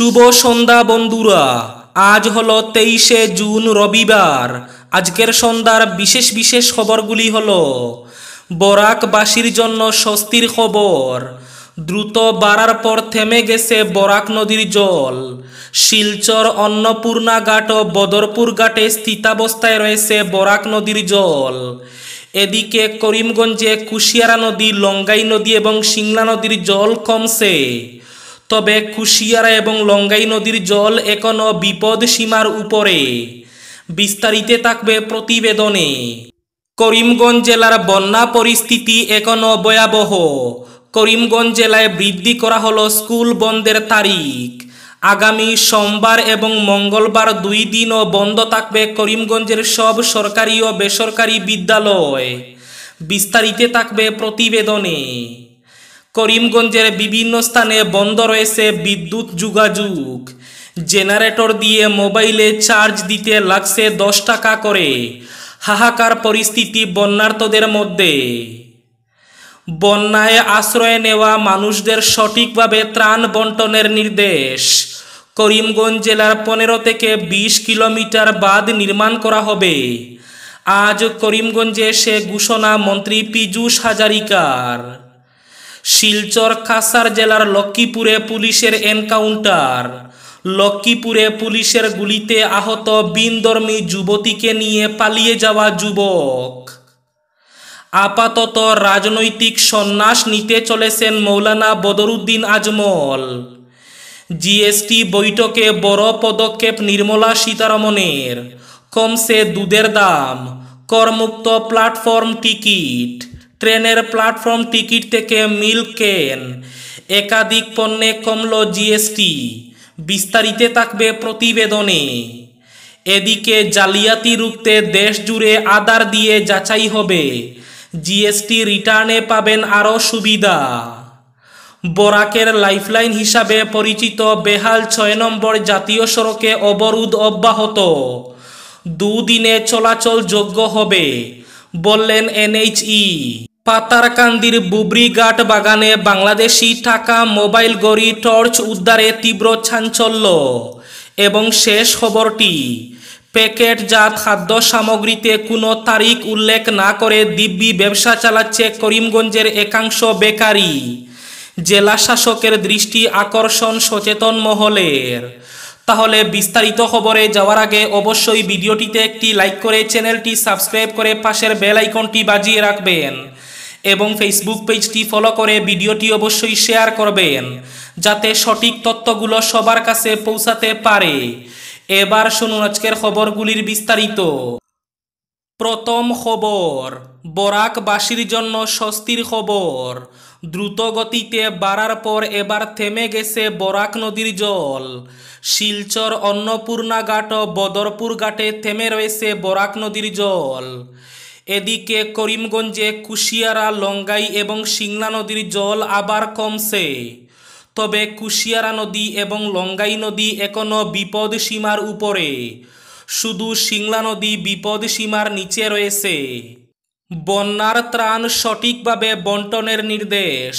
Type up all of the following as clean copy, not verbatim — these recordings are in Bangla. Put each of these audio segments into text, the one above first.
শুভ সন্ধ্যা বন্ধুরা। আজ হলো 23শে জুন রবিবার। আজকের সন্ধ্যার বিশেষ বিশেষ খবরগুলি হলো: বরাকবাসীর জন্য স্বস্তির খবর, দ্রুত বাড়ার পর থেমে গেছে বরাক নদীর জল। শিলচর অন্নপূর্ণা ঘাট ও বদরপুর ঘাটে স্থিতাবস্থায় রয়েছে বরাক নদীর জল। এদিকে করিমগঞ্জে কুশিয়ারা নদী, লঙ্গাই নদী এবং সিংলা নদীর জল কমছে। তবে কুশিয়ারা এবং লঙ্গাই নদীর জল এখনো বিপদ সীমার উপরে। বিস্তারিত থাকবে প্রতিবেদনে। করিমগঞ্জ জেলার বন্যা পরিস্থিতি এখনো ভয়াবহ। করিমগঞ্জ জেলায় বৃদ্ধি করা হলো স্কুল বন্ধের তারিখ। আগামী সোমবার এবং মঙ্গলবার 2 দিনও বন্ধ থাকবে করিমগঞ্জের সব সরকারি ও বেসরকারি বিদ্যালয়। বিস্তারিত থাকবে প্রতিবেদনে। করিমগঞ্জের বিভিন্ন স্থানে বন্ধ রয়েছে বিদ্যুৎ যোগাযোগ। জেনারেটর দিয়ে মোবাইলে চার্জ দিতে লাগছে 10 টাকা করে। হাহাকার পরিস্থিতি বন্যার্তদের মধ্যে। বন্যায় আশ্রয় নেওয়া মানুষদের সঠিকভাবে ত্রাণ বন্টনের নির্দেশ। করিমগঞ্জ জেলার 15 থেকে 20 কিলোমিটার বাঁধ নির্মাণ করা হবে। আজ করিমগঞ্জে সে ঘোষণা মন্ত্রী পীযূষ হাজারিকার। শিলচর কাছাড় জেলার লক্ষ্মীপুরে পুলিশের এনকাউন্টার। লক্ষ্মীপুরে পুলিশের গুলিতে আহত বিনধর্মী যুবতীকে নিয়ে পালিয়ে যাওয়া যুবক। আপাতত রাজনৈতিক সন্ন্যাস নিতে চলেছেন মৌলানা বদরুদ্দিন আজমল। জিএসটি বৈঠকে বড় পদক্ষেপ নির্মলা সীতারমণের। কমছে দুধের দাম। করমুক্ত প্ল্যাটফর্ম টিকিট। ট্রেনের প্ল্যাটফর্ম টিকিট থেকে মিল্ক ক্যান। একাধিক পণ্যে কমল জিএসটি। বিস্তারিত থাকবে প্রতিবেদনে। এদিকে জালিয়াতি রুখতে দেশ জুড়ে আধার দিয়ে যাচাই হবে। জিএসটি রিটার্নে পাবেন আরও সুবিধা। বরাকের লাইফলাইন হিসাবে পরিচিত বেহাল 6 নম্বর জাতীয় সড়কে অবরোধ অব্যাহত। 2 দিনে চলাচলযোগ্য হবে বললেন এনএইচই। পাতারকান্দির বুবরিঘাট বাগানে বাংলাদেশি টাকা, মোবাইল ঘড়ি, টর্চ উদ্ধারে তীব্র চাঞ্চল্য। এবং শেষ খবরটি, প্যাকেটজাত খাদ্য সামগ্রীতে কোনো তারিখ উল্লেখ না করে দিব্যি ব্যবসা চালাচ্ছে করিমগঞ্জের একাংশ বেকারি। জেলা শাসকের দৃষ্টি আকর্ষণ সচেতন মহলের। তাহলে বিস্তারিত খবরে যাওয়ার আগে অবশ্যই ভিডিওটিতে একটি লাইক করে চ্যানেলটি সাবস্ক্রাইব করে পাশের বেল আইকনটি বাজিয়ে রাখবেন এবং ফেসবুক পেজটি ফলো করে ভিডিওটি অবশ্যই শেয়ার করবেন যাতে সঠিক তথ্যগুলো সবার কাছে পৌঁছাতে পারে। এবার শুনুন আজকের খবরগুলির বিস্তারিত। প্রথম খবর, বরাকবাসীর জন্য স্বস্তির খবর। দ্রুত গতিতে বাড়ার পর এবার থেমে গেছে বরাক নদীর জল। শিলচর অন্নপূর্ণা ঘাট ও বদরপুর ঘাটে থেমে রয়েছে বরাক নদীর জল। এদিকে করিমগঞ্জে কুশিয়ারা, লঙ্গাই এবং সিংলা নদীর জল আবার কমছে। তবে কুশিয়ারা নদী এবং লঙ্গাই নদী এখনো বিপদ সীমার উপরে। শুধু সিংলা নদী বিপদ সীমার নিচে রয়েছে। বন্যার ত্রাণ সঠিকভাবে বন্টনের নির্দেশ।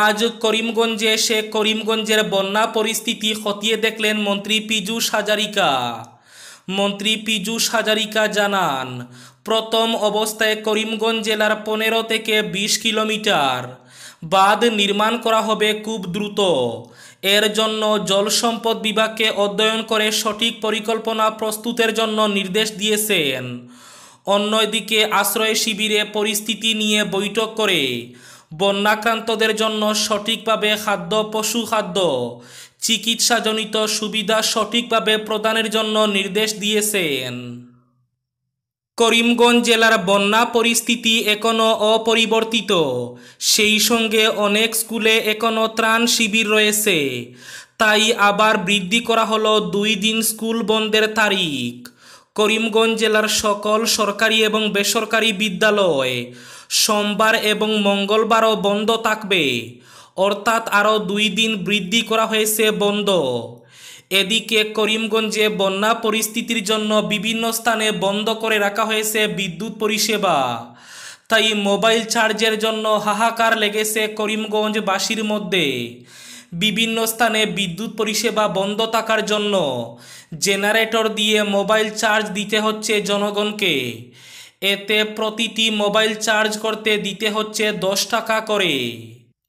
আজ করিমগঞ্জে এসে করিমগঞ্জের বন্যা পরিস্থিতি খতিয়ে দেখলেন মন্ত্রী পীযূষ হাজারিকা। মন্ত্রী পীযূষ হাজারিকা জানান, প্রথম অবস্থায় করিমগঞ্জ জেলার 15 থেকে 20 কিলোমিটার বাঁধ নির্মাণ করা হবে খুব দ্রুত। এর জন্য জল সম্পদ বিভাগকে অধ্যয়ন করে সঠিক পরিকল্পনা প্রস্তুতের জন্য নির্দেশ দিয়েছেন। অন্যদিকে আশ্রয় শিবিরে পরিস্থিতি নিয়ে বৈঠক করে বন্যাক্রান্তদের জন্য সঠিকভাবে খাদ্য, পশু খাদ্য, চিকিৎসাজনিত সুবিধা সঠিকভাবে প্রদানের জন্য নির্দেশ দিয়েছেন। করিমগঞ্জ জেলার বন্যা পরিস্থিতি এখনও অপরিবর্তিত। সেই সঙ্গে অনেক স্কুলে এখনও ত্রাণ শিবির রয়েছে। তাই আবার বৃদ্ধি করা হলো 2 দিন স্কুল বন্ধের তারিখ। করিমগঞ্জ জেলার সকল সরকারি এবং বেসরকারি বিদ্যালয় সোমবার এবং মঙ্গলবারও বন্ধ থাকবে, অর্থাৎ আরও 2 দিন বৃদ্ধি করা হয়েছে বন্ধ। এদিকে করিমগঞ্জে বন্যা পরিস্থিতির জন্য বিভিন্ন স্থানে বন্ধ করে রাখা হয়েছে বিদ্যুৎ পরিষেবা। তাই মোবাইল চার্জের জন্য হাহাকার লেগেছে করিমগঞ্জবাসীর মধ্যে। বিভিন্ন স্থানে বিদ্যুৎ পরিষেবা বন্ধ থাকার জন্য জেনারেটর দিয়ে মোবাইল চার্জ দিতে হচ্ছে জনগণকে। এতে প্রতিটি মোবাইল চার্জ করতে দিতে হচ্ছে 10 টাকা করে।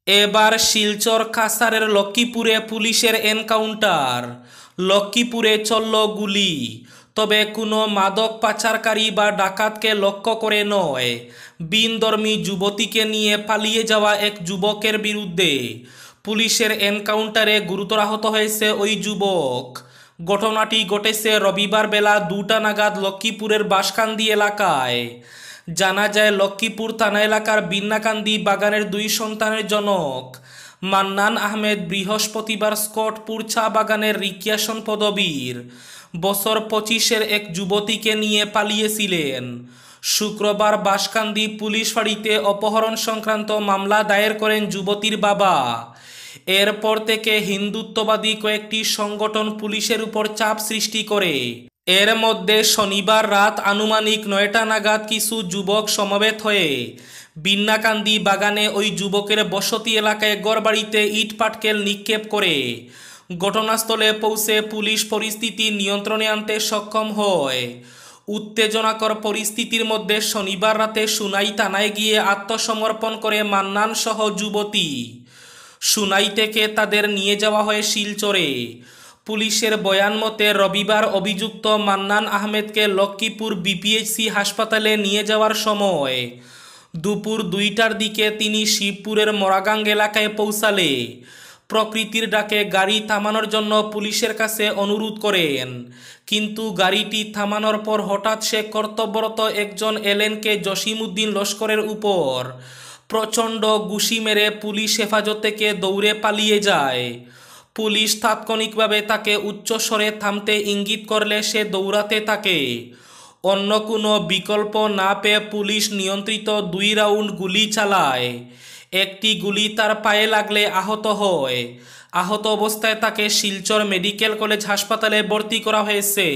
এবার শিলচর কাছাড়ের লক্ষ্মীপুরে পুলিশের এনকাউন্টার। লক্ষ্মীপুরে চলল গুলি, তবে কোনো মাদক পাচারকারী বা ডাকাতকে লক্ষ্য করে নয়, বিনধর্মী যুবতীকে নিয়ে পালিয়ে যাওয়া এক যুবকের বিরুদ্ধে পুলিশের এনকাউন্টারে গুরুতর আহত হয়েছে ওই যুবক। ঘটনাটি ঘটেছে রবিবার বেলা 2টা নাগাদ লক্ষ্মীপুরের বাঁশকান্দি এলাকায়। জানা যায় লক্ষ্মীপুর থানা এলাকার বিন্নাকান্দি বাগানের 2 সন্তানের জনক মান্নান আহমেদ বৃহস্পতিবার স্কটপুর চা বাগানের রিক্রিয়েশন পদবীর বছর 25-এর এক যুবতীকে নিয়ে পালিয়েছিলেন। শুক্রবার বাঁশকান্দি পুলিশ ফাঁড়িতে অপহরণ সংক্রান্ত মামলা দায়ের করেন যুবতীর বাবা। এরপর থেকে হিন্দুত্ববাদী কয়েকটি সংগঠন পুলিশের উপর চাপ সৃষ্টি করে। এর মধ্যে শনিবার রাত আনুমানিক 9টা নাগাদ কিছু যুবক সমবেত হয়ে বিন্নাকান্দি বাগানে ওই যুবকের বসতি এলাকায় ঘরবাড়িতে ইট পাটকেল নিক্ষেপ করে। ঘটনাস্থলে পৌঁছে পুলিশ পরিস্থিতি নিয়ন্ত্রণে আনতে সক্ষম হয়। উত্তেজনাকর পরিস্থিতির মধ্যে শনিবার রাতে সুনাই থানায় গিয়ে আত্মসমর্পণ করে মান্নান সহ যুবতী। সুনাই থেকে তাদের নিয়ে যাওয়া হয় শিলচরে। পুলিশের বয়ান মতে রবিবার অভিযুক্ত মান্নান আহমেদকে লক্ষ্মীপুর বিপিএইচসি হাসপাতালে নিয়ে যাওয়ার সময় দুপুর 2টার দিকে তিনি শিবপুরের মোরাগাং এলাকায় পৌঁছালে প্রকৃতির ডাকে গাড়ি থামানোর জন্য পুলিশের কাছে অনুরোধ করেন, কিন্তু গাড়িটি থামানোর পর হঠাৎ সে কর্তব্যরত একজন এলেনকে জসিমউদ্দিন লস্করের উপর প্রচণ্ড ঘুষি মেরে পুলিশ হেফাজত থেকে দৌড়ে পালিয়ে যায়। পুলিশ তাৎক্ষণিকভাবে তাকে উচ্চস্বরে থামতে ইঙ্গিত করলে সে দৌড়াতে থাকে। অন্য কোনো বিকল্প না পেয়ে পুলিশ নিয়ন্ত্রিত 2 রাউন্ড গুলি চালায়। একটি গুলি তার পায়ে লাগলে আহত হয়। আহত অবস্থায় তাকে শিলচর মেডিকেল কলেজ হাসপাতালে ভর্তি করা হয়েছে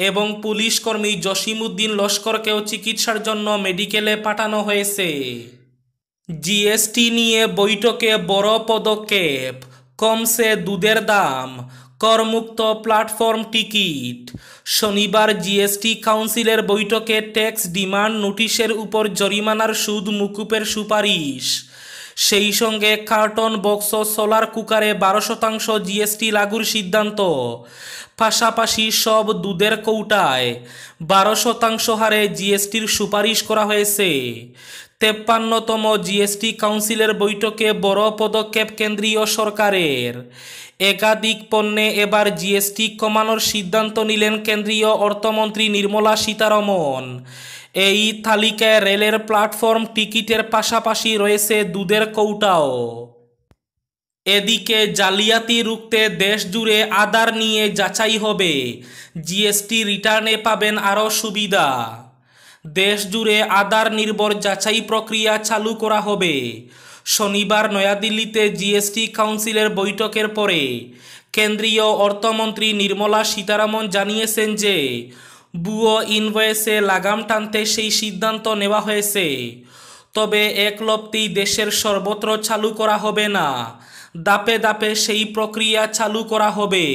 এবং পুলিশ কর্মী জসিমউদ্দিন লস্করকেও চিকিৎসার জন্য মেডিকেলে পাঠানো হয়েছে। জিএসটি নিয়ে বৈঠকে বড় পদক্ষেপ, কমছে দুধের দাম, করমুক্ত প্ল্যাটফর্ম টিকিট। শনিবার জিএসটি কাউন্সিলের বৈঠকে ট্যাক্স ডিমান্ড নোটিশের উপর জরিমানার সুদ মকুবের সুপারিশ, সেই সঙ্গে কার্টন বক্স সোলার কুকারে 12% জিএসটি লাগুর সিদ্ধান্ত, পাশাপাশি সব দুধের কৌটায় 12% হারে জিএসটির সুপারিশ করা হয়েছে। 53তম জিএসটি কাউন্সিলের বৈঠকে বড় পদক্ষেপ কেন্দ্রীয় সরকারের। একাধিক পণ্যে এবার জিএসটি কমানোর সিদ্ধান্ত নিলেন কেন্দ্রীয় অর্থমন্ত্রী নির্মলা সীতারমণ। এই তালিকায় রেলের প্ল্যাটফর্ম টিকিটের পাশাপাশি রয়েছে দুধের কৌটাও। এদিকে জালিয়াতি রুখতে দেশজুড়ে আধার নিয়ে যাচাই হবে, জিএসটি রিটার্নে পাবেন আরও সুবিধা। দেশজুড়ে আধার নির্ভর যাচাই প্রক্রিয়া চালু করা হবে। শনিবার নয়াদিল্লিতে জিএসটি কাউন্সিলের বৈঠকের পরে কেন্দ্রীয় অর্থমন্ত্রী নির্মলা সীতারমণ জানিয়েছেন যে ভুয়ো ইনভয়েসে লাগাম টানতে সেই সিদ্ধান্ত নেওয়া হয়েছে। তবে একলপ্তেই দেশের সর্বত্র চালু করা হবে না, ধাপে ধাপে সেই প্রক্রিয়া চালু করা হবে।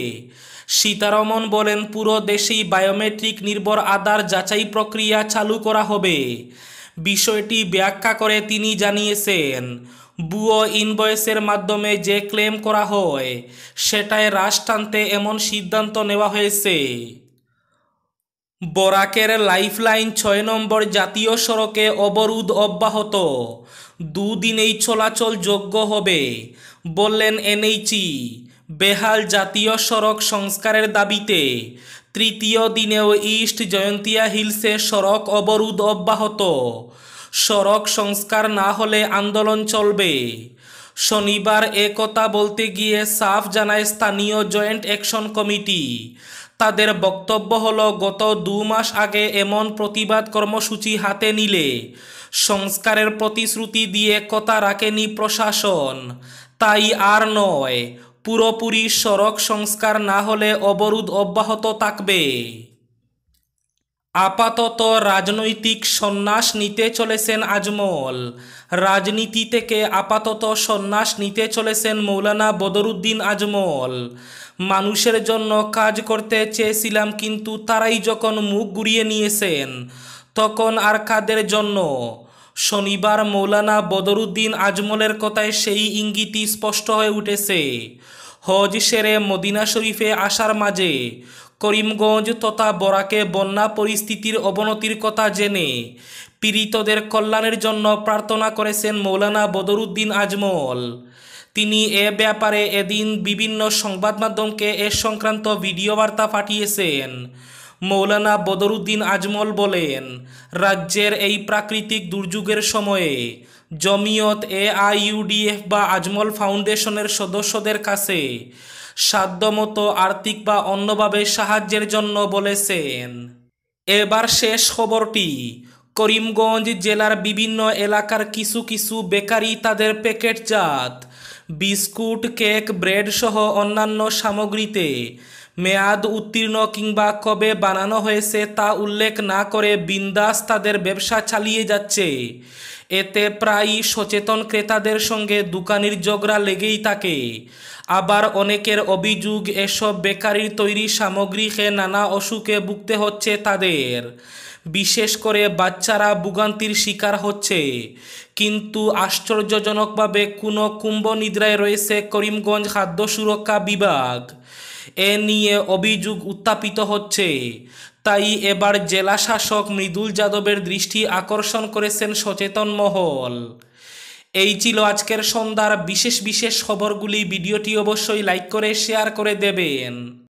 সীতারমণ বলেন, পুরো দেশেই বায়োমেট্রিক নির্ভর আধার যাচাই প্রক্রিয়া চালু করা হবে। বিষয়টি ব্যাখ্যা করে তিনি জানিয়েছেন, ভুয়ো ইনভয়েসের মাধ্যমে যে ক্লেম করা হয় সেটায় হ্রাস টানতে এমন সিদ্ধান্ত নেওয়া হয়েছে। বরাকের লাইফলাইন 6 নম্বর জাতীয় সড়কে অবরোধ অব্যাহত, দুদিনেই চলাচলযোগ্য হবে বললেন এনএইচই। বেহাল জাতীয় সড়ক সংস্কারের দাবিতে তৃতীয় দিনেও ইস্ট জয়ন্তিয়া হিলসে সড়ক অবরোধ অব্যাহত। সড়ক সংস্কার না হলে আন্দোলন চলবে। শনিবার একথা বলতে গিয়ে সাফ জানায় স্থানীয় জয়েন্ট অ্যাকশন কমিটি। তাদের বক্তব্য হলো, গত 2 মাস আগে এমন প্রতিবাদ কর্মসূচি হাতে নিলে সংস্কারের প্রতিশ্রুতি দিয়ে কথা রাখেনি প্রশাসন, তাই আর নয়, পুরোপুরি সড়ক সংস্কার না হলে অবরোধ অব্যাহত থাকবে। আপাতত রাজনৈতিক সন্ন্যাস নিতে চলেছেন আজমল। রাজনীতি থেকে আপাতত সন্ন্যাস নিতে চলেছেন মৌলানা বদরুদ্দিন আজমল। মানুষের জন্য কাজ করতে চেয়েছিলাম, কিন্তু তারাই যখন মুখ ঘুরিয়ে নিয়েছেন তখন আর কাদের জন্য? শনিবার মৌলানা বদরুদ্দিন আজমলের কথায় সেই ইঙ্গিতই স্পষ্ট হয়ে উঠেছে। হজ সেরে মদিনা শরীফে আসার মাঝে করিমগঞ্জ তথা বরাকে বন্যা পরিস্থিতির অবনতির কথা জেনে পীড়িতদের কল্যাণের জন্য প্রার্থনা করেছেন মৌলানা বদরুদ্দিন আজমল। তিনি এ ব্যাপারে এদিন বিভিন্ন সংবাদ মাধ্যমকে এ সংক্রান্ত ভিডিও বার্তা পাঠিয়েছেন। মৌলানা বদরুদ্দিন আজমল বলেন, রাজ্যের এই প্রাকৃতিক দুর্যোগের সময়ে জমিয়ত AIUDF বা আজমল ফাউন্ডেশনের সদস্যদের কাছে সাধ্যমতো আর্থিক বা অন্যভাবে সাহায্যের জন্য বলেছেন। এবার শেষ খবরটি। করিমগঞ্জ জেলার বিভিন্ন এলাকার কিছু কিছু বেকারি তাদের প্যাকেটজাত বিস্কুট, কেক, ব্রেড সহ অন্যান্য সামগ্রীতে মেয়াদ উত্তীর্ণ কিংবা কবে বানানো হয়েছে তা উল্লেখ না করে বিন্দাস তাদের ব্যবসা চালিয়ে যাচ্ছে। এতে প্রায়ই সচেতন ক্রেতাদের সঙ্গে দোকানির ঝগড়া লেগেই থাকে। আবার অনেকের অভিযোগ, এসব বেকারির তৈরি সামগ্রী খেয়ে নানা অসুখে ভুগতে হচ্ছে তাদের। বিশেষ করে বাচ্চারা ভোগান্তির শিকার হচ্ছে। কিন্তু আশ্চর্যজনকভাবে কোনো কুম্ভনিদ্রায় রয়েছে করিমগঞ্জ খাদ্য সুরক্ষা বিভাগ। এ নিয়ে অভিযোগ উত্থাপিত হচ্ছে। তাই এবার জেলা শাসক মৃদুল যাদবের দৃষ্টি আকর্ষণ করেছেন সচেতন মহল। এই ছিল আজকের সন্ধ্যার বিশেষ বিশেষ খবরগুলি। ভিডিওটি অবশ্যই লাইক করে শেয়ার করে দেবেন।